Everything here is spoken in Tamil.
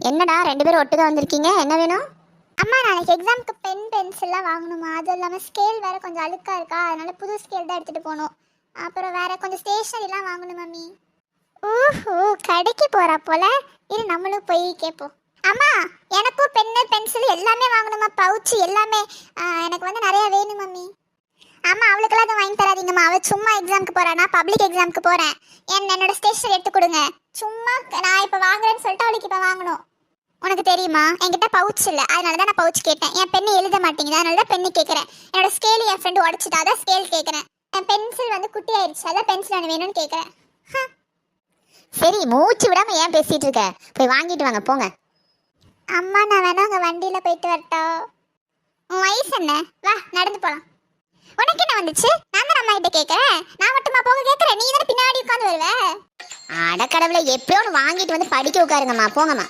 என்னடா ரெண்டு பேரும் ஒட்டுக்கா வந்திருக்கீங்க, என்ன வேணும்? அம்மா நாளைக்கு எக்ஸாமுக்கு பென் பென்சில்லாம் வாங்கணுமா, அது இல்லாமல் ஸ்கேல் வேறு கொஞ்சம் அழுக்காக இருக்கா, அதனால புது ஸ்கேல் தான் எடுத்துகிட்டு போகணும். அப்புறம் வேறு கொஞ்சம் ஸ்டேஷ்னரிலாம் வாங்கணும் மம்மி. ஓஹோ, கடைக்கு போகிறா போல. இரு நம்மளும் போய் கேட்போம். அம்மா எனக்கும் பென்னு பென்சில் எல்லாமே வாங்கணுமா, பவுச்சு எல்லாமே எனக்கு வந்து நிறையா வேணும் மம்மி. ஆமா அவளுக்கெல்லாம் அதை வாங்கி தராதீங்கம்மா, அவள் சும்மா எக்ஸாமுக்கு போறா, நான் பப்ளிக் எக்ஸாமுக்கு போறேன். என்னோட ஸ்டேஷனரி எடுத்து கொடுங்க. சும்மா நான் இப்போ வாங்குறேன்னு சொல்லிட்டு அவளுக்கு இப்போ வாங்கணும். உனக்கு தெரியுமா என்கிட்ட பவுச் இல்லை, அதனால தான் நான் பவுச் கேட்டேன். என் பெண்ணு எழுத மாட்டேங்குது, அதனால தான் பெண்ணு கேட்குறேன். என்னோட ஸ்கேல் என் ஃப்ரெண்டு உடச்சிட்டா, அதான் ஸ்கேல் கேட்குறேன். என் பென்சில் வந்து குட்டி ஆயிடுச்சு, அதான் பென்சில் ஒன்று வேணும்னு கேட்குறேன். சரி மூச்சு விடாம ஏன் பேசிட்டு இருக்க, போய் வாங்கிட்டு வாங்க போங்க. அம்மா நான் வேணா அங்கே வண்டியில் போயிட்டு வரட்டா? உன் வயசு என்ன, வா நடந்து போகலாம். உனக்கு என்ன வந்துச்சு, நான் தான் அம்மா கிட்ட கேட்குறேன். நான் மட்டுமா போக கேட்குறேன், நீ தானே பின்னாடி உட்காந்து வருவேன். அடக்கடவுளை எப்படியோ ஒன்று வாங்கிட்டு வந்து படிக்க உட்காருங்கம்மா, போங்கம்மா.